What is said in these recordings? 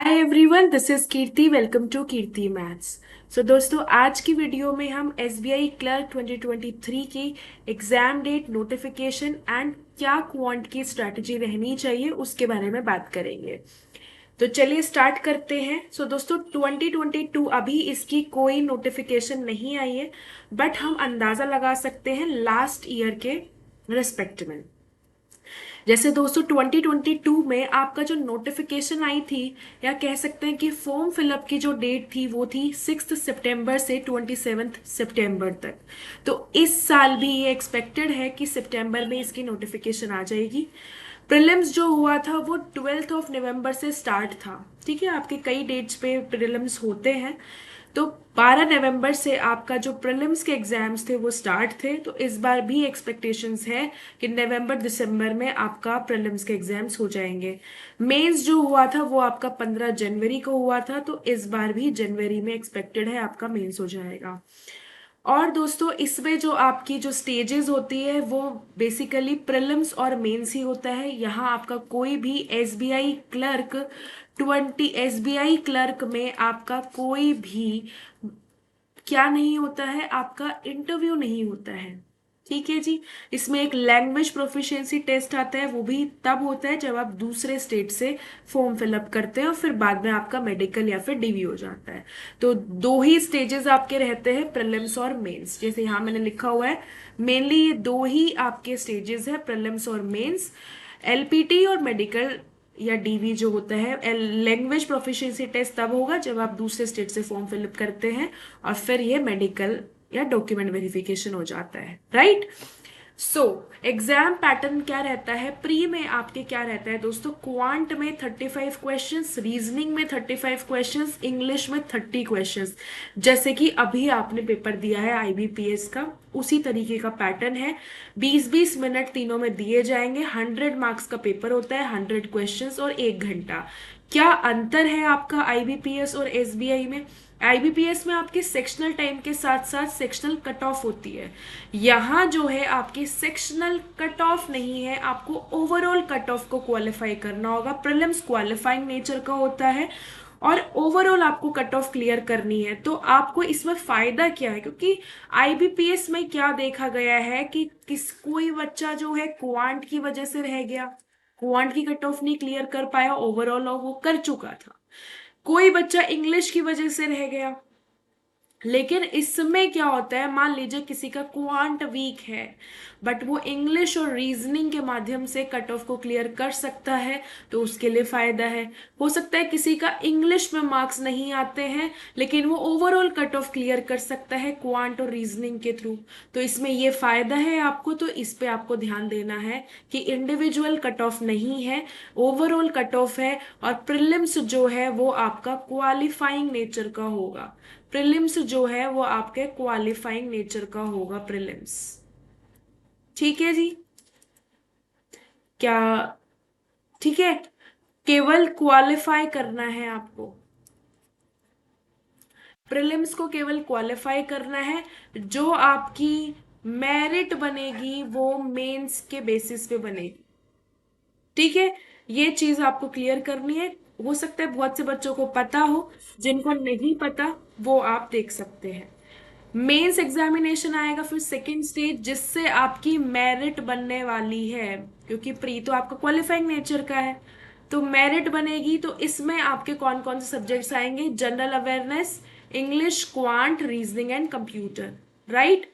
Everyone, this is Kirti. Welcome to Kirti maths. So दोस्तों, आज की वीडियो में हम एसबीआई क्लर्क 2023 की एग्जाम डेट, नोटिफिकेशन एंड क्या क्वांट की स्ट्रैटेजी रहनी चाहिए उसके बारे में बात करेंगे। तो चलिए स्टार्ट करते हैं। सो दोस्तों, 2022 अभी इसकी कोई नोटिफिकेशन नहीं आई है, बट हम अंदाजा लगा सकते हैं लास्ट ईयर के रिस्पेक्ट में। जैसे दोस्तों, 2022 में आपका जो नोटिफिकेशन आई थी, या कह सकते हैं कि फॉर्म फिलअप की जो डेट थी वो थी 6 सितंबर से 27 सितंबर तक। तो इस साल भी ये एक्सपेक्टेड है कि सितंबर में इसकी नोटिफिकेशन आ जाएगी। प्रीलिम्स जो हुआ था वो 12 नवंबर से स्टार्ट था। ठीक है, आपके कई डेट्स पे प्रीलिम्स होते हैं। तो 12 नवंबर से आपका जो प्रीलिम्स के एग्जाम्स थे वो स्टार्ट थे। तो इस बार भी एक्सपेक्टेशंस है कि नवंबर दिसंबर में आपका प्रीलिम्स के एग्जाम्स हो जाएंगे। मेंस जो हुआ था वो आपका 15 जनवरी को हुआ था, तो इस बार भी जनवरी में एक्सपेक्टेड है आपका मेंस हो जाएगा। और दोस्तों, इसमें जो आपकी जो स्टेजेस होती है वो बेसिकली प्रीलिम्स और मेंस ही होता है। यहाँ आपका कोई भी एसबीआई क्लर्क में आपका कोई भी क्या नहीं होता है, आपका इंटरव्यू नहीं होता है। ठीक है जी। इसमें एक लैंग्वेज प्रोफिशिएंसी टेस्ट आता है, वो भी तब होता है जब आप दूसरे स्टेट से फॉर्म फिलअप करते हैं और फिर बाद में आपका मेडिकल या फिर डीवी हो जाता है। तो दो ही स्टेजेस आपके रहते हैं, प्रीलिम्स और मेंस। जैसे यहाँ मैंने लिखा हुआ है, मेनली ये दो ही आपके स्टेजेस है, प्रीलिम्स और मेंस। एलपीटी और मेडिकल या डीवी जो होता है, लैंग्वेज प्रोफिशिएंसी टेस्ट तब होगा जब आप दूसरे स्टेट से फॉर्म फिलअप करते हैं, और फिर ये मेडिकल या डॉक्यूमेंट वेरिफिकेशन हो जाता है, राइट। सो एग्जाम पैटर्न क्या रहता है, प्री में आपके क्या रहता है दोस्तों। क्वांट में 35 क्वेश्चंस, रीजनिंग में 35 क्वेश्चंस, इंग्लिश में 30 क्वेश्चंस। जैसे कि अभी आपने पेपर दिया है आईबीपीएस का, उसी तरीके का पैटर्न है। 20-20 मिनट तीनों में दिए जाएंगे। 100 मार्क्स का पेपर होता है, 100 क्वेश्चंस और 1 घंटा। क्या अंतर है आपका आईबीपीएस और एसबीआई में। आईबीपीएस में आपके सेक्शनल टाइम के साथ साथ सेक्शनल कट ऑफ होती है। यहाँ जो है आपकी सेक्शनल कट ऑफ नहीं है, आपको ओवरऑल कट ऑफ को क्वालिफाई करना होगा। प्रीलिम्स क्वालिफाइंग नेचर का होता है और ओवरऑल आपको कट ऑफ क्लियर करनी है। तो आपको इसमें फायदा क्या है, क्योंकि आईबीपीएस में क्या देखा गया है कि कोई बच्चा जो है क्वांट की वजह से रह गया, क्वांट की कट ऑफ नहीं क्लियर कर पाया, ओवरऑल वो कर चुका था। कोई बच्चा इंग्लिश की वजह से रह गया। लेकिन इसमें क्या होता है, मान लीजिए किसी का क्वांट वीक है, बट वो इंग्लिश और रीजनिंग के माध्यम से कट ऑफ को क्लियर कर सकता है, तो उसके लिए फायदा है। हो सकता है किसी का इंग्लिश में मार्क्स नहीं आते हैं, लेकिन वो ओवरऑल कट ऑफ क्लियर कर सकता है क्वांट और रीजनिंग के थ्रू। तो इसमें ये फायदा है आपको, तो इस पे आपको ध्यान देना है कि इंडिविजुअल कट ऑफ नहीं है, ओवरऑल कट ऑफ है। और प्रीलिम्स जो है वो आपका क्वालिफाइंग नेचर का होगा। प्रीलिम्स जो है वो आपके क्वालिफाइंग नेचर का होगा, प्रीलिम्स। ठीक है जी। क्या ठीक है, केवल क्वालिफाई करना है आपको, प्रीलिम्स को केवल क्वालिफाई करना है। जो आपकी मेरिट बनेगी वो मेंस के बेसिस पे बनेगी। ठीक है, ये चीज आपको क्लियर करनी है। हो सकता है बहुत से बच्चों को पता हो, जिनको नहीं पता वो आप देख सकते हैं। मेंस एग्जामिनेशन आएगा फिर सेकंड स्टेज, जिससे आपकी मेरिट बनने वाली है, क्योंकि प्री तो आपका क्वालिफाइंग नेचर का है। तो मेरिट बनेगी, तो इसमें आपके कौन कौन से सब्जेक्ट्स आएंगे, general awareness, English, quant, reasoning and computer, right.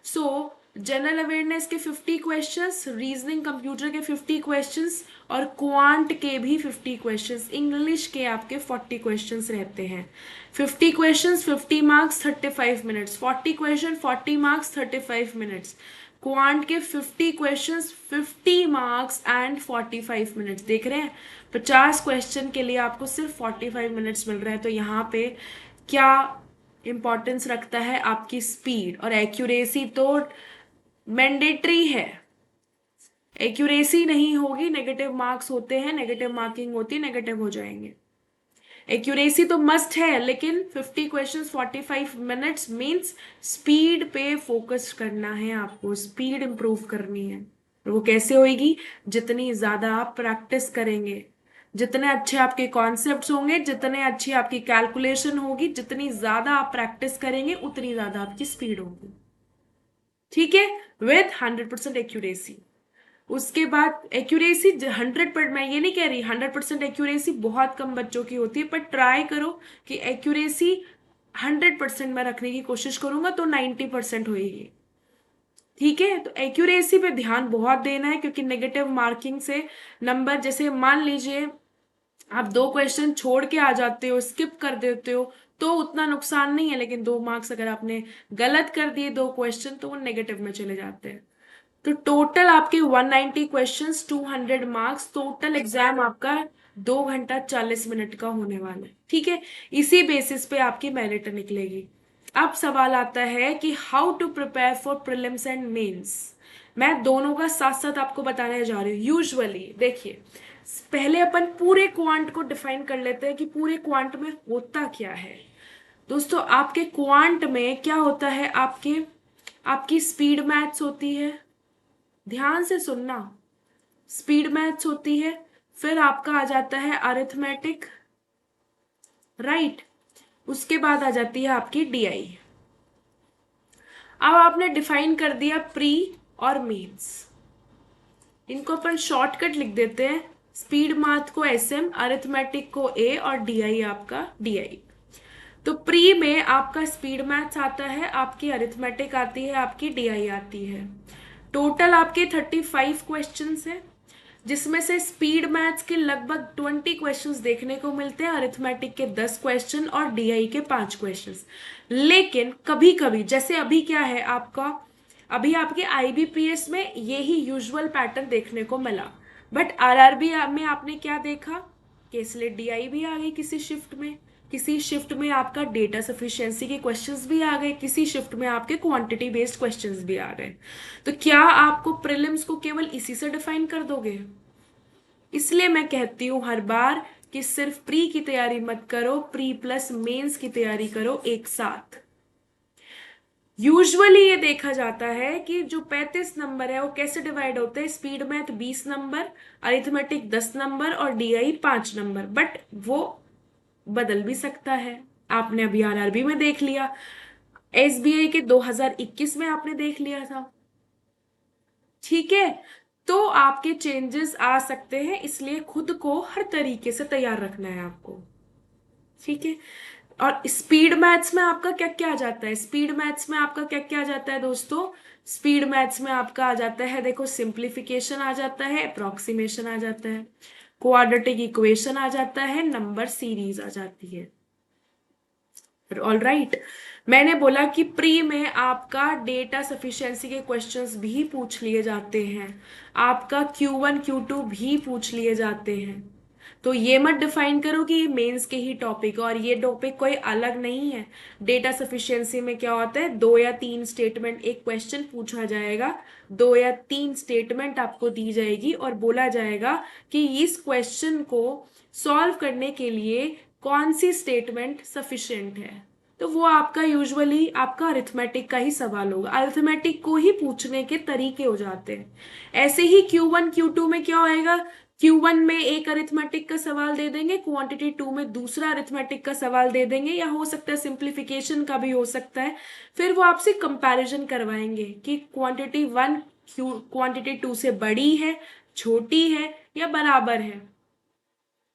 So general awareness के 50 क्वेश्चंस, रीजनिंग कंप्यूटर के 50 क्वेश्चंस, और क्वांट के भी 50 क्वेश्चंस, इंग्लिश के आपके 40 क्वेश्चंस रहते हैं। 50 questions, 50 marks, 35 minutes, 40 question, 40 marks, 35 minutes. Quant के 50 क्वेश्चंस, 50 मार्क्स एंड 45 मिनट्स। देख रहे हैं, 50 क्वेश्चन के लिए आपको सिर्फ 45 मिनट्स मिल रहा है। तो यहाँ पे क्या इंपॉर्टेंस रखता है, आपकी स्पीड और एक्यूरेसी तो मैंडेटरी है। एक्यूरेसी नहीं होगी, नेगेटिव मार्क्स होते हैं, नेगेटिव मार्किंग होती है, नेगेटिव हो जाएंगे। एक्यूरेसी तो मस्ट है, लेकिन 50 क्वेश्चंस 45 मिनट्स मीन्स स्पीड पे फोकस करना है आपको, स्पीड इंप्रूव करनी है। और वो कैसे होगी, जितनी ज्यादा आप प्रैक्टिस करेंगे। जितने अच्छे आपके कॉन्सेप्ट्स होंगे, जितने अच्छी आपकी कैलकुलेशन होगी, जितनी ज्यादा आप प्रैक्टिस करेंगे उतनी ज्यादा आपकी स्पीड होगी। ठीक है, विथ 100% एक्यूरेसी। उसके बाद एक्यूरेसी 100%, मैं ये नहीं कह रही 100% एक्यूरेसी बहुत कम बच्चों की होती है, पर ट्राई करो कि एक्यूरेसी 100% में रखने की कोशिश करूंगा तो 90% होगी। ठीक है, तो एक्यूरेसी पे ध्यान बहुत देना है, क्योंकि नेगेटिव मार्किंग से नंबर, जैसे मान लीजिए आप 2 क्वेश्चन छोड़ के आ जाते हो, स्किप कर देते हो, तो उतना नुकसान नहीं है, लेकिन 2 मार्क्स अगर आपने गलत कर दिए 2 क्वेश्चन तो वो नेगेटिव में चले जाते हैं। तो टोटल आपके 190 क्वेश्चंस, 200 मार्क्स, टोटल एग्जाम आपका 2 घंटा 40 मिनट का होने वाला है। ठीक है, इसी बेसिस पे आपकी मेरिट निकलेगी। अब सवाल आता है कि how to prepare for prelims and mains. मैं दोनों का साथ साथ आपको बताने जा रही हूँ। यूजुअली देखिए, पहले अपन पूरे क्वांट को डिफाइन कर लेते हैं कि पूरे क्वांट में होता क्या है। दोस्तों, आपके क्वांट में क्या होता है, आपकी स्पीड मैथ्स होती है, ध्यान से सुनना, स्पीड मैथ्स होती है, फिर आपका आ जाता है अरिथमेटिक, राइट, उसके बाद आ जाती है आपकी डीआई। अब आपने डिफाइन कर दिया प्री और मेंस, इनको अपन शॉर्टकट लिख देते हैं। स्पीड मैथ को एसएम, अरिथमेटिक को ए और डीआई आपका डीआई। तो प्री में आपका स्पीड मैथ्स आता है, आपकी अरिथमेटिक आती है, आपकी डीआई आती है। टोटल आपके 35 क्वेश्चंस हैं, जिसमें से स्पीड मैथ्स के लगभग 20 क्वेश्चंस देखने को मिलते हैं, अरिथमेटिक के 10 क्वेश्चन और डीआई के 5 क्वेश्चंस। लेकिन कभी कभी, जैसे अभी क्या है आपका, अभी आपके आईबीपीएस में यही यूजुअल पैटर्न देखने को मिला, बट आरआरबी में आपने क्या देखा, केसलेट डीआई भी आ गई किसी शिफ्ट में, किसी शिफ्ट में आपका डेटा सफिशिएंसी के क्वेश्चंस भी आ गए, किसी शिफ्ट में आपके क्वांटिटी बेस्ड क्वेश्चंस भी आ गए। तो क्या आपको प्रीलिम्स को केवल इसी से डिफाइन कर दोगे? इसलिए मैं कहती हूं हर बार कि सिर्फ प्री की तैयारी मत करो, प्री प्लस मेंस की तैयारी करो एक साथ। यूजुअली ये देखा जाता है कि जो 35 नंबर है वो कैसे डिवाइड होते हैं, speed math 20 number, arithmetic 10 number और डीआई 5 नंबर, बट वो बदल भी सकता है। आपने अभी आरआरबी में देख लिया, एसबीआई के 2021 में आपने देख लिया था। ठीक है, तो आपके चेंजेस आ सकते हैं, इसलिए खुद को हर तरीके से तैयार रखना है आपको। ठीक है, और स्पीड मैथ्स में आपका क्या क्या आ जाता है, स्पीड मैथ्स में आपका क्या क्या आ जाता है दोस्तों, स्पीड मैथ्स में आपका आ जाता है, देखो, सिंप्लीफिकेशन आ जाता है, अप्रोक्सीमेशन आ जाता है, क्वाड्रेटिक इक्वेशन आ जाता है, नंबर सीरीज आ जाती है। ऑल राइट, मैंने बोला कि प्री में आपका डेटा सफिशिएंसी के क्वेश्चंस भी पूछ लिए जाते हैं, आपका Q1 Q2 भी पूछ लिए जाते हैं। तो ये मत डिफाइन करो कि ये मेंस के ही टॉपिक, और ये टॉपिक कोई अलग नहीं है। डेटा सफिशिएंसी में क्या होता है, 2 या 3 स्टेटमेंट, एक क्वेश्चन पूछा जाएगा, 2 या 3 स्टेटमेंट आपको दी जाएगी और बोला जाएगा कि इस क्वेश्चन को सॉल्व करने के लिए कौन सी स्टेटमेंट सफिशिएंट है। तो वो आपका यूजुअली आपका अरिथमेटिक का ही सवाल होगा, अरिथमेटिक को ही पूछने के तरीके हो जाते हैं। ऐसे ही Q1 Q2 में क्या होएगा, Q1 में एक अरिथमेटिक का सवाल दे देंगे, क्वांटिटी 2 में दूसरा अरिथमेटिक का सवाल दे देंगे, या हो सकता है सिंप्लीफिकेशन का भी हो सकता है। फिर वो आपसे कंपैरिजन करवाएंगे कि क्वांटिटी 1 क्वांटिटी 2 से बड़ी है, छोटी है या बराबर है।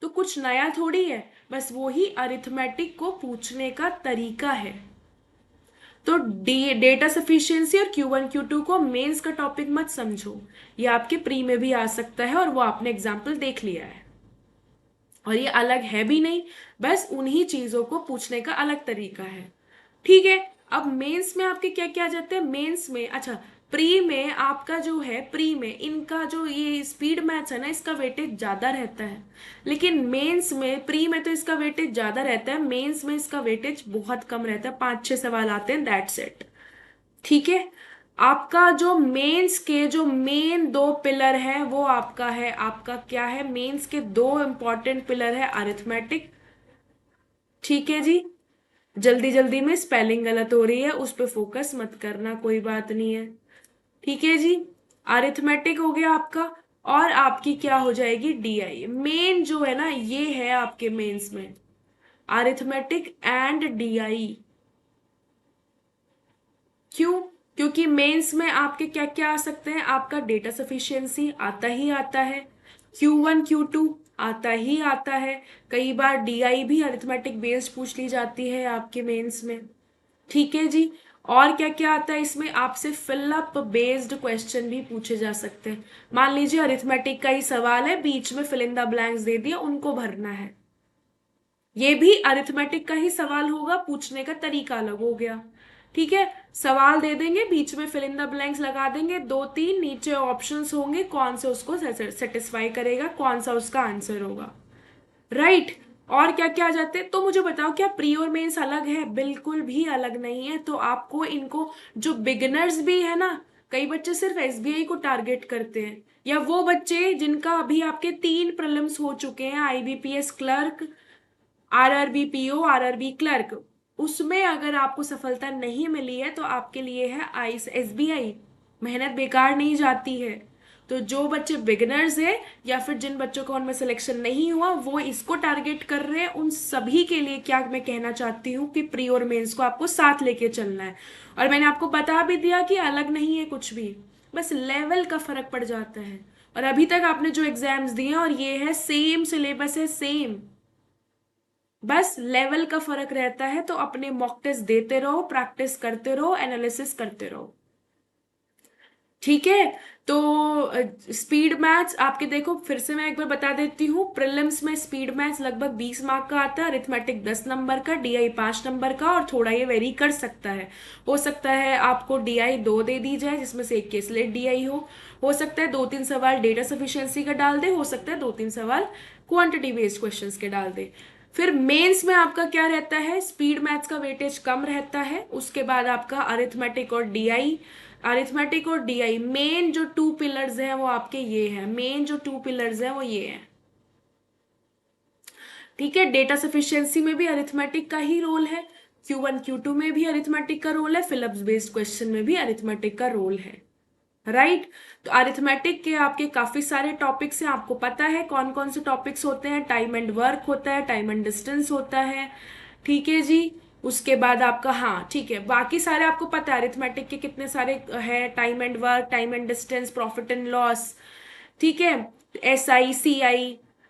तो कुछ नया थोड़ी है, बस वो ही अरिथमेटिक को पूछने का तरीका है। तो डेटा सफिशिएंसी और Q1 Q2 को मेंस का टॉपिक मत समझो, ये आपके प्री में भी आ सकता है और वो आपने एग्जाम्पल देख लिया है, और ये अलग है भी नहीं, बस उन्हीं चीजों को पूछने का अलग तरीका है। ठीक है, अब मेंस में आपके क्या क्या आ जाते हैं, मेंस में, अच्छा, प्री में आपका जो है, प्री में इनका जो ये स्पीड मैथ्स है ना, इसका वेटेज ज्यादा रहता है, लेकिन मेंस में, प्री में तो इसका वेटेज ज्यादा रहता है, मेंस में इसका वेटेज बहुत कम रहता है, 5-6 सवाल आते हैं, दैट्स इट। ठीक है, आपका जो मेंस के जो मेन 2 पिलर है वो आपका है, आपका क्या है, मेंस के 2 इंपॉर्टेंट पिलर है, अरिथमेटिक। ठीक है जी, जल्दी जल्दी में स्पेलिंग गलत हो रही है, उस पर फोकस मत करना, कोई बात नहीं है। ठीक है जी, अरिथमेटिक हो गया आपका, और आपकी क्या हो जाएगी DI। मेन जो है ना ये है आपके मेंस में अरिथमेटिक एंड DI। क्यों? क्योंकि मेंस में आपके क्या क्या आ सकते हैं, आपका डेटा सफिशिएंसी आता ही आता है, Q1 Q2 आता ही आता है, कई बार DI भी अरिथमेटिक बेस्ड पूछ ली जाती है आपके मेंस में। ठीक है जी। और क्या क्या आता है इसमें, आपसे फिलअप बेस्ड क्वेश्चन भी पूछे जा सकते हैं। मान लीजिए अरिथमेटिक का ही सवाल है, बीच में फिल इन द ब्लैंक्स दे दिया, उनको भरना है। ये भी अरिथमेटिक का ही सवाल होगा, पूछने का तरीका अलग हो गया। ठीक है, सवाल दे देंगे, बीच में फिल इन द ब्लैंक्स लगा देंगे, दो तीन नीचे ऑप्शंस होंगे, कौन से उसको सेटिस्फाई करेगा, कौन सा उसका आंसर होगा। राइट। और क्या क्या आ जाते हैं, तो मुझे बताओ क्या प्री और मेंस अलग है? बिल्कुल भी अलग नहीं है। तो आपको इनको, जो बिगिनर्स भी है ना, कई बच्चे सिर्फ SBI को टारगेट करते हैं, या वो बच्चे जिनका अभी आपके 3 प्रीलिम्स हो चुके हैं, IBPS clerk, RRB PO, RRB clerk, उसमें अगर आपको सफलता नहीं मिली है तो आपके लिए है SBI, मेहनत बेकार नहीं जाती है। तो जो बच्चे बिगिनर्स है या फिर जिन बच्चों का उनमें सिलेक्शन नहीं हुआ वो इसको टारगेट कर रहे हैं, उन सभी के लिए क्या मैं कहना चाहती हूँ कि प्री और मेंस को आपको साथ लेके चलना है। और मैंने आपको बता भी दिया कि अलग नहीं है कुछ भी, बस लेवल का फर्क पड़ जाता है। और अभी तक आपने जो एग्जाम्स दिए और ये है सेम सिलेबस है, सेम, बस लेवल का फर्क रहता है। तो अपने मॉक टेस्ट देते रहो, प्रैक्टिस करते रहो, एनालिसिस करते रहो। ठीक है। तो स्पीड मैथ्स आपके देखो, फिर से मैं एक बार बता देती हूँ, प्रीलिम्स में स्पीड मैथ्स लगभग 20 मार्क का आता है, अरिथमेटिक 10 नंबर का, DI 5 नंबर का, और थोड़ा ये वेरी कर सकता है। हो सकता है आपको DI 2 दे दी जाए जिसमें से एक केस लेट DI हो सकता है 2-3 सवाल डेटा सफिशिएंसी का डाल दे, हो सकता है 2-3 सवाल क्वांटिटी बेस्ड क्वेश्चंस के डाल दे। फिर मेंस में आपका क्या रहता है, स्पीड मैथ्स का वेटेज कम रहता है, उसके बाद आपका अरिथमेटिक और DI। अरिथमेटिक और DI मेन जो 2 पिलर्स हैं वो आपके ये हैं, मेन जो 2 पिलर्स हैं वो ये हैं। ठीक है, डेटा सफिशिएंसी में भी अरिथमेटिक का ही रोल है, Q1 Q2 में भी अरिथमेटिक का रोल है, फिलिप्स बेस्ड क्वेश्चन में भी अरिथमेटिक का रोल है। राइट। तो अरिथमेटिक के आपके काफी सारे टॉपिक्स हैं, आपको पता है कौन कौन से टॉपिक्स होते हैं, टाइम एंड वर्क होता है, टाइम एंड डिस्टेंस होता है। ठीक है जी। उसके बाद आपका, हाँ ठीक है, बाकी सारे आपको पता है अरिथमेटिक के कितने सारे है, time and work, time and distance, profit and loss. ठीक है, SI CI,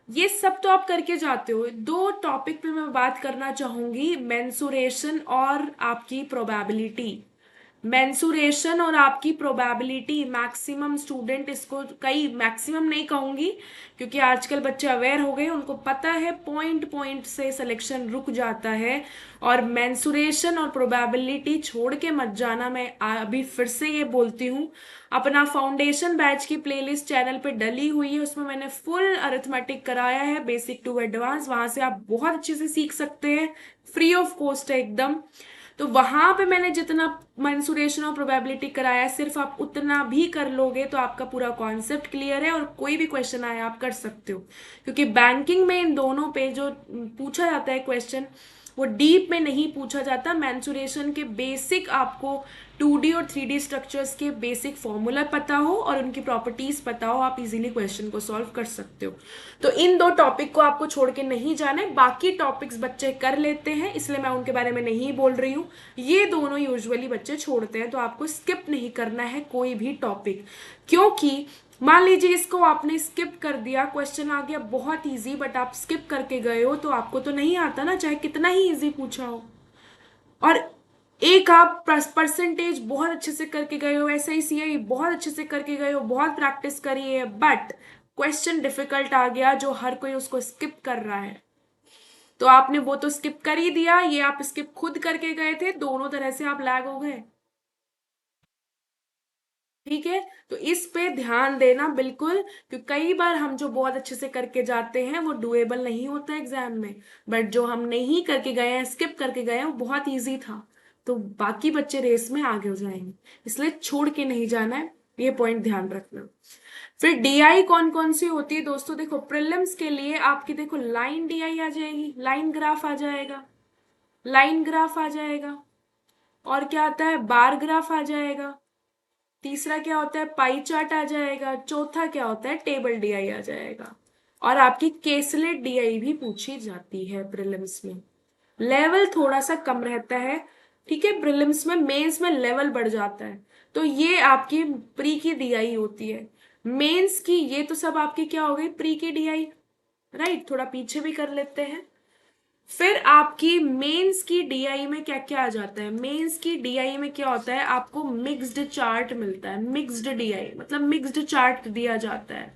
ये सब तो आप करके जाते हो। 2 टॉपिक पे मैं बात करना चाहूंगी, मेंसुरेशन और आपकी प्रोबेबिलिटी। मेंसुरेशन और आपकी प्रोबेबिलिटी, मैक्सिमम स्टूडेंट इसको, कई मैक्सिमम नहीं कहूंगी क्योंकि आजकल बच्चे अवेयर हो गए, उनको पता है पॉइंट पॉइंट से सिलेक्शन रुक जाता है। और मेंसुरेशन और प्रोबेबिलिटी छोड़ के मत जाना, मैं अभी फिर से ये बोलती हूँ। अपना फाउंडेशन बैच की प्लेलिस्ट चैनल पे डली हुई है, उसमें मैंने फुल अरिथमेटिक कराया है, बेसिक टू एडवांस, वहां से आप बहुत अच्छे से सीख सकते हैं, फ्री ऑफ कॉस्ट है एकदम। तो वहां पे मैंने जितना मेंसुरेशन और प्रोबेबिलिटी कराया है, सिर्फ आप उतना भी कर लोगे तो आपका पूरा कॉन्सेप्ट क्लियर है, और कोई भी क्वेश्चन आए आप कर सकते हो। क्योंकि बैंकिंग में इन दोनों पे जो पूछा जाता है क्वेश्चन, वो डीप में नहीं पूछा जाता। मेंसुरेशन के बेसिक आपको 2D और 3D स्ट्रक्चर्स के बेसिक फॉर्मूला पता हो और उनकी प्रॉपर्टीज पता हो, आप इजीली क्वेश्चन को सॉल्व कर सकते हो। तो इन 2 टॉपिक को आपको छोड़ के नहीं जाना है, बाकी टॉपिक्स बच्चे कर लेते हैं इसलिए मैं उनके बारे में नहीं बोल रही हूँ। ये दोनों यूजुअली बच्चे छोड़ते हैं, तो आपको स्किप नहीं करना है कोई भी टॉपिक। क्योंकि मान लीजिए इसको आपने स्किप कर दिया, क्वेश्चन आ गया बहुत इजी, बट आप स्किप करके गए हो, तो आपको तो नहीं आता ना, चाहे कितना ही इजी पूछा हो। और एक आप परसेंटेज बहुत अच्छे से करके गए हो, SI CI बहुत अच्छे से करके गए हो, बहुत प्रैक्टिस करी है, बट क्वेश्चन डिफिकल्ट आ गया जो हर कोई उसको स्किप कर रहा है, तो आपने वो तो स्किप कर ही दिया, ये आप स्किप खुद करके गए थे, दोनों तरह से आप लैग हो गए। ठीक है, तो इस पे ध्यान देना बिल्कुल, क्योंकि कई बार हम जो बहुत अच्छे से करके जाते हैं वो डुएबल नहीं होता एग्जाम में, बट जो हम नहीं करके गए हैं, स्किप करके गए हैं, वो बहुत इजी था, तो बाकी बच्चे रेस में आगे हो जाएंगे, इसलिए छोड़ के नहीं जाना है, ये पॉइंट ध्यान रखना। फिर DI कौन कौन सी होती है दोस्तों, देखो प्रीलिम्स के लिए आपकी देखो लाइन DI आ जाएगी, लाइन ग्राफ आ जाएगा, लाइन ग्राफ आ जाएगा, और क्या आता है, बार ग्राफ आ जाएगा, तीसरा क्या होता है, पाई चार्ट आ जाएगा। चौथा क्या होता है, टेबल डीआई आ जाएगा। और आपकी केसलेट डीआई भी पूछी जाती है प्रीलिम्स में। लेवल थोड़ा सा कम रहता है, ठीक है, प्रीलिम्स में। मेंस में लेवल बढ़ जाता है। तो ये आपकी प्री की डीआई होती है। मेंस की ये तो सब आपकी क्या हो गई, प्री की डीआई, राइट। थोड़ा पीछे भी कर लेते हैं। फिर आपकी मेंस की डीआई में क्या क्या आ जाता है, मेंस की डीआई में क्या होता है, आपको मिक्स्ड चार्ट मिलता है। मिक्स्ड डीआई मतलब मिक्स्ड चार्ट दिया जाता है।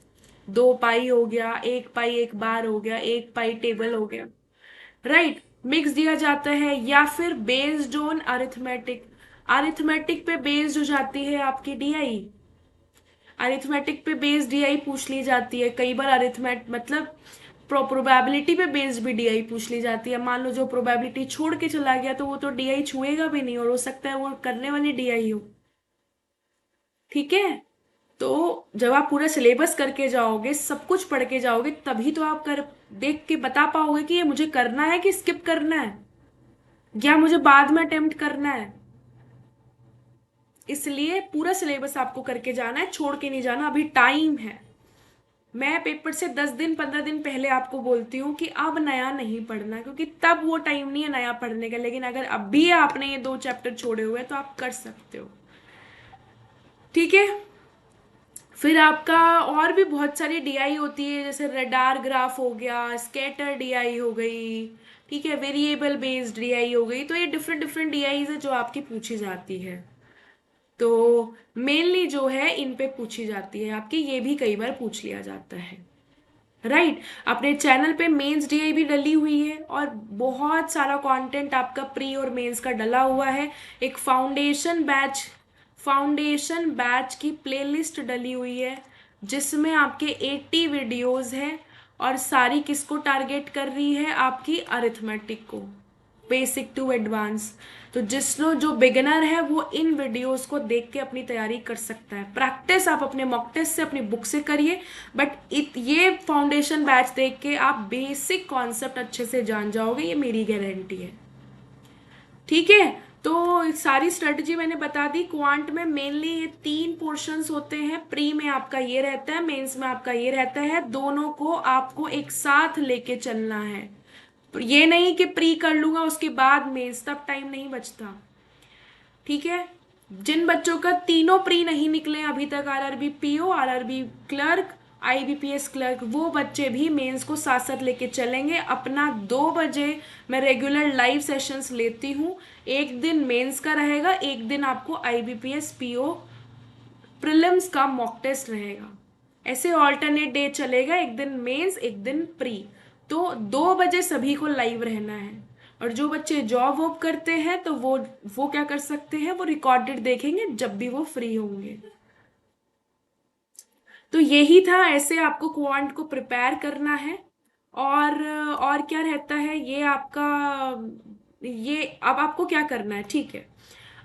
2 पाई हो गया, 1 पाई एक बार हो गया, 1 पाई टेबल हो गया, राइट। मिक्स दिया जाता है। या फिर बेस्ड ऑन अरिथमेटिक, अरिथमेटिक पे बेस्ड हो जाती है आपकी डीआई। अरिथमेटिक पे बेस्ड डीआई पूछ ली जाती है कई बार। अरिथमेट मतलब प्रोबेबिलिटी पे बेस्ड भी डीआई पूछ ली जाती है। मान लो जो प्रोबेबिलिटी छोड़ के चला गया तो वो तो डीआई छुएगा भी नहीं, और हो सकता है वो करने वाली डीआई हो, ठीक है। तो जब आप पूरा सिलेबस करके जाओगे, सब कुछ पढ़ के जाओगे, तभी तो आप कर देख के बता पाओगे कि ये मुझे करना है कि स्किप करना है, या मुझे बाद में अटेम्प्ट करना है। इसलिए पूरा सिलेबस आपको करके जाना है, छोड़ के नहीं जाना, अभी टाइम है। मैं पेपर से 10 दिन 15 दिन पहले आपको बोलती हूँ कि अब नया नहीं पढ़ना, क्योंकि तब वो टाइम नहीं है नया पढ़ने का। लेकिन अगर अब भी आपने ये 2 चैप्टर छोड़े हुए हैं तो आप कर सकते हो, ठीक है। फिर आपका और भी बहुत सारी डीआई होती है, जैसे रडार ग्राफ हो गया, स्कैटर डीआई हो गई, ठीक है, वेरिएबल बेस्ड डीआई हो गई। तो ये डिफरेंट डिफरेंट डीआईज है जो आपकी पूछी जाती है। तो मेनली जो है इन पे पूछी जाती है आपकी, ये भी कई बार पूछ लिया जाता है, राइट। अपने चैनल पे मेंस डीआई भी डली हुई है, और बहुत सारा कंटेंट आपका प्री और मेंस का डला हुआ है। एक फाउंडेशन बैच की प्लेलिस्ट डली हुई है, जिसमें आपके 80 वीडियोस हैं। और सारी किसको टारगेट कर रही है, आपकी अरिथमेटिक को, बेसिक टू एडवांस। तो जिस लो जो बिगिनर है वो इन वीडियोस को देख के अपनी तैयारी कर सकता है। प्रैक्टिस आप अपने मॉक टेस्ट से, अपनी बुक से करिए, बट ये फाउंडेशन बैच देख के आप बेसिक कॉन्सेप्ट अच्छे से जान जाओगे, ये मेरी गारंटी है, ठीक है। तो सारी स्ट्रेटजी मैंने बता दी। क्वांट में मेनली ये 3 पोर्शंस होते हैं। प्री में आपका ये रहता है, मेंस में आपका ये रहता है। दोनों को आपको एक साथ लेके चलना है। ये नहीं कि प्री कर लूंगा उसके बाद मेंस, तब टाइम नहीं बचता, ठीक है। जिन बच्चों का तीनों प्री नहीं निकले अभी तक, RRB PO, RRB clerk, IBPS clerk, वो बच्चे भी मेंस को साथ साथ लेके चलेंगे। अपना 2 बजे मैं रेगुलर लाइव सेशंस लेती हूँ। एक दिन मेंस का रहेगा, एक दिन आपको आईबीपीएस पीओ प्रिलिम्स का मॉक टेस्ट रहेगा। ऐसे ऑल्टरनेट डे चलेगा, एक दिन मेंस एक दिन प्री। तो 2 बजे सभी को लाइव रहना है। और जो बच्चे जॉब वॉब करते हैं तो वो क्या कर सकते हैं, वो रिकॉर्डेड देखेंगे जब भी वो फ्री होंगे। तो यही था, ऐसे आपको क्वांट को प्रिपेयर करना है। और क्या रहता है ये आपका, ये अब आपको क्या करना है, ठीक है।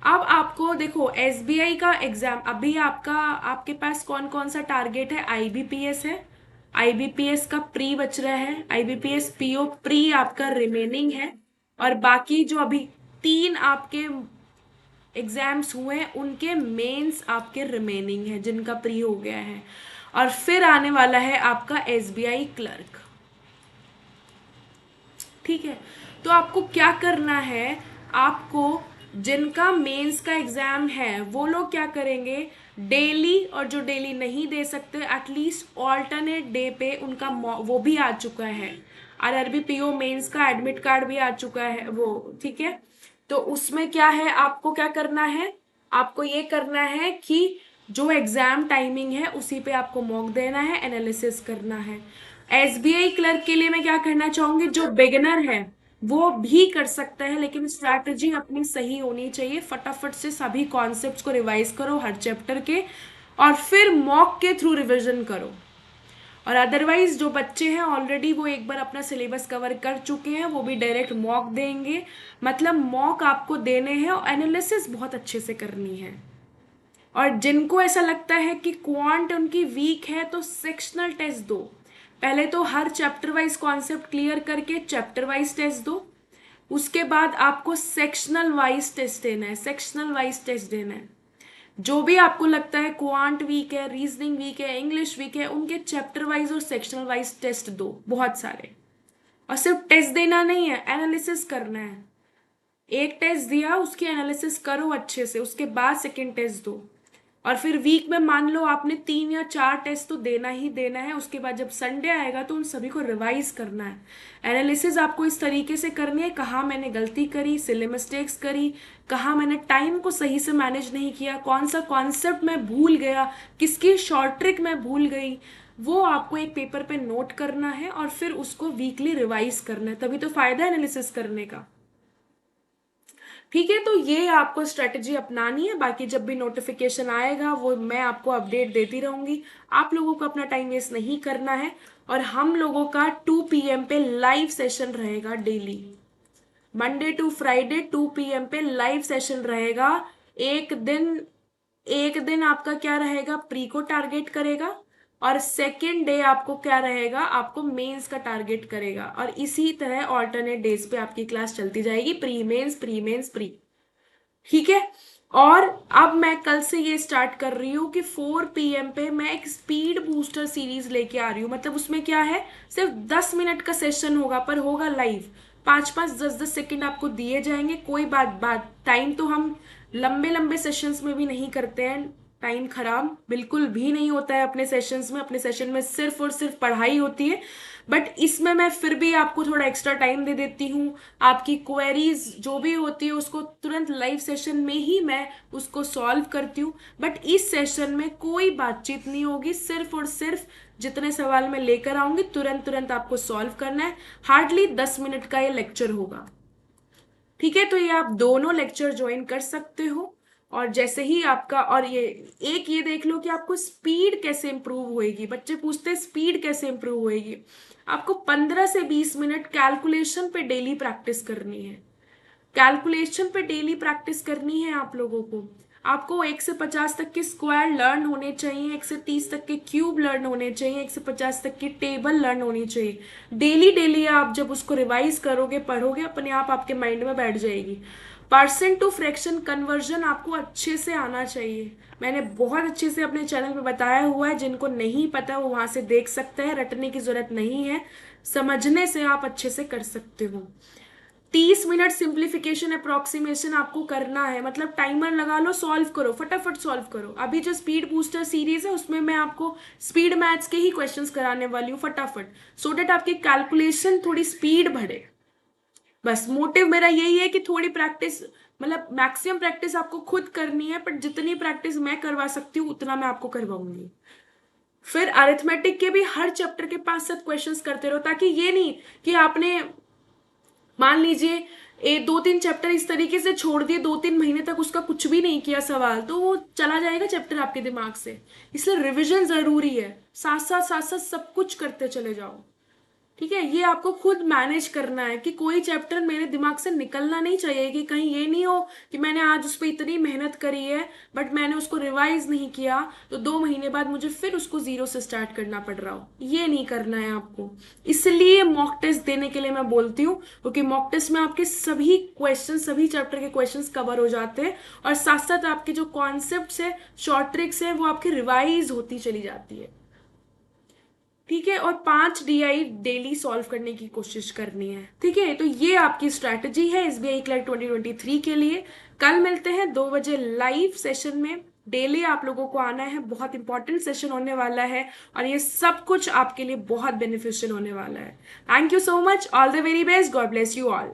अब आपको देखो एसबीआई का एग्जाम, अभी आपका आपके पास कौन कौन सा टारगेट है, आईबीपीएस है, आईबीपीएस का प्री बच रहा है, आईबीपीएस पीओ प्री आपका रिमेनिंग है। और बाकी जो अभी 3 आपके एग्जाम्स हुए हैं उनके मेंस आपके रिमेनिंग है, जिनका प्री हो गया है। और फिर आने वाला है आपका एसबीआई क्लर्क, ठीक है। तो आपको क्या करना है, आपको जिनका मेंस का एग्जाम है वो लोग क्या करेंगे, डेली, और जो डेली नहीं दे सकते एटलीस्ट ऑल्टरनेट डे पे उनका वो भी आ चुका है। आरआरबी पीओ मेंस का एडमिट कार्ड भी आ चुका है वो, ठीक है। तो उसमें क्या है, आपको क्या करना है, आपको ये करना है कि जो एग्जाम टाइमिंग है उसी पे आपको मॉक देना है, एनालिसिस करना है। एसबीआई क्लर्क के लिए मैं क्या करना चाहूंगी, जो बिगिनर है वो भी कर सकता है, लेकिन स्ट्रैटेजी अपनी सही होनी चाहिए। फटाफट से सभी कॉन्सेप्ट्स को रिवाइज करो हर चैप्टर के, और फिर मॉक के थ्रू रिवीजन करो। और अदरवाइज जो बच्चे हैं ऑलरेडी वो एक बार अपना सिलेबस कवर कर चुके हैं, वो भी डायरेक्ट मॉक देंगे। मतलब मॉक आपको देने हैं और एनालिसिस बहुत अच्छे से करनी है। और जिनको ऐसा लगता है कि क्वांट उनकी वीक है तो सेक्शनल टेस्ट दो। पहले तो हर चैप्टर वाइज कॉन्सेप्ट क्लियर करके चैप्टर वाइज टेस्ट दो, उसके बाद आपको सेक्शनल वाइज टेस्ट देना है, सेक्शनल वाइज टेस्ट देना है। जो भी आपको लगता है क्वांट वीक है, रीजनिंग वीक है, इंग्लिश वीक है, उनके चैप्टर वाइज और सेक्शनल वाइज टेस्ट दो, बहुत सारे। और सिर्फ टेस्ट देना नहीं है, एनालिसिस करना है। एक टेस्ट दिया, उसकी एनालिसिस करो अच्छे से, उसके बाद सेकेंड टेस्ट दो। और फिर वीक में मान लो आपने 3 या 4 टेस्ट तो देना ही देना है, उसके बाद जब संडे आएगा तो उन सभी को रिवाइज करना है। एनालिसिस आपको इस तरीके से करनी है, कहाँ मैंने गलती करी, सिले मिस्टेक्स करी, कहाँ मैंने टाइम को सही से मैनेज नहीं किया, कौन सा कॉन्सेप्ट मैं भूल गया, किसकी शॉर्ट ट्रिक मैं भूल गई, वो आपको एक पेपर पे नोट करना है और फिर उसको वीकली रिवाइज करना है। तभी तो फायदा है एनालिसिस करने का। ठीक है, तो ये आपको स्ट्रेटजी अपनानी है। बाकी जब भी नोटिफिकेशन आएगा वो मैं आपको अपडेट देती रहूंगी। आप लोगों को अपना टाइम वेस्ट नहीं करना है। और हम लोगों का 2 PM पे लाइव सेशन रहेगा daily, Monday to Friday 2 PM पे लाइव सेशन रहेगा। एक दिन एक दिन आपका क्या रहेगा, प्री को टारगेट करेगा, और सेकेंड डे आपको क्या रहेगा, आपको मेंस का टारगेट करेगा। और इसी तरह ऑल्टरनेट डेज पे आपकी क्लास चलती जाएगी, pre mains pre mains pre. ठीक है। और अब मैं कल से ये स्टार्ट कर रही हूँ कि 4 PM पे मैं एक स्पीड बूस्टर सीरीज लेके आ रही हूँ। मतलब उसमें क्या है, सिर्फ 10 मिनट का सेशन होगा, पर होगा लाइव। 5-5 10-10 सेकंड आपको दिए जाएंगे। कोई बात बात टाइम तो हम लंबे लंबे सेशंस में भी नहीं करते हैं, टाइम खराब बिल्कुल भी नहीं होता है अपने सेशंस में। अपने सेशन में सिर्फ और सिर्फ पढ़ाई होती है, बट इसमें मैं फिर भी आपको थोड़ा एक्स्ट्रा टाइम दे देती हूँ। आपकी क्वेरीज जो भी होती है उसको तुरंत लाइव सेशन में ही मैं उसको सॉल्व करती हूँ। बट इस सेशन में कोई बातचीत नहीं होगी, सिर्फ और सिर्फ जितने सवाल मैं लेकर आऊंगी तुरंत तुरंत आपको सॉल्व करना है। हार्डली 10 मिनट का ये लेक्चर होगा। ठीक है, तो ये आप दोनों लेक्चर ज्वाइन कर सकते हो। और जैसे ही आपका, और ये देख लो कि आपको स्पीड कैसे इंप्रूव होएगी। बच्चे पूछते हैं स्पीड कैसे इंप्रूव होएगी। आपको 15 से 20 मिनट कैलकुलेशन पे डेली प्रैक्टिस करनी है। कैलकुलेशन पे डेली प्रैक्टिस करनी है आप लोगों को। आपको 1 से 50 तक के स्क्वायर लर्न होने चाहिए, 1 से 30 तक के क्यूब लर्न होने चाहिए, 1 से 50 तक की टेबल लर्न होनी चाहिए। डेली डेली आप जब उसको रिवाइज करोगे, पढ़ोगे, अपने आप आपके माइंड में बैठ जाएगी। परसेंट टू फ्रैक्शन कन्वर्जन आपको अच्छे से आना चाहिए। मैंने बहुत अच्छे से अपने चैनल पे बताया हुआ है, जिनको नहीं पता वो वहां से देख सकते हैं, रटने की जरूरत नहीं है, समझने से आप अच्छे से कर सकते हो। 30 मिनट सिंप्लीफिकेशन अप्रोक्सीमेशन आपको करना है। मतलब टाइमर लगा लो, सॉल्व करो, फटाफट सॉल्व करो। अभी जो स्पीड बूस्टर सीरीज है उसमें मैं आपको स्पीड मैथ्स के ही क्वेश्चंस कराने वाली हूँ फटाफट, सो डेट आपकी कैलकुलेशन थोड़ी स्पीड बढ़े। बस मोटिव मेरा यही है कि थोड़ी प्रैक्टिस, मतलब मैक्सिमम प्रैक्टिस आपको खुद करनी है, बट जितनी प्रैक्टिस मैं करवा सकती हूँ उतना मैं आपको करवाऊंगी। फिर अरिथमेटिक के भी हर चैप्टर के 5-7 क्वेश्चंस करते रहो, ताकि ये नहीं कि आपने मान लीजिए 2-3 चैप्टर इस तरीके से छोड़ दिए, 2-3 महीने तक उसका कुछ भी नहीं किया सवाल, तो वो चला जाएगा चैप्टर आपके दिमाग से। इसलिए रिवीजन जरूरी है, साथ साथ सब कुछ करते चले जाओ। ठीक है, ये आपको खुद मैनेज करना है कि कोई चैप्टर मेरे दिमाग से निकलना नहीं चाहिए। कि कहीं ये नहीं हो कि मैंने आज उस पर इतनी मेहनत करी है बट मैंने उसको रिवाइज नहीं किया, तो 2 महीने बाद मुझे फिर उसको जीरो से स्टार्ट करना पड़ रहा हो। ये नहीं करना है आपको। इसलिए मॉक टेस्ट देने के लिए मैं बोलती हूँ, क्योंकि मॉक टेस्ट में आपके सभी क्वेश्चन, सभी चैप्टर के क्वेश्चन कवर हो जाते हैं, और साथ साथ आपके जो कॉन्सेप्ट है, शॉर्ट ट्रिक्स है, वो आपकी रिवाइज होती चली जाती है। ठीक है, और 5 DI डेली सॉल्व करने की कोशिश करनी है। ठीक है, तो ये आपकी स्ट्रैटेजी है SBI क्लर्क 2023 के लिए। कल मिलते हैं 2 बजे लाइव सेशन में। डेली आप लोगों को आना है, बहुत इंपॉर्टेंट सेशन होने वाला है, और ये सब कुछ आपके लिए बहुत बेनिफिशियल होने वाला है। Thank you so much, all the very best, God bless you all.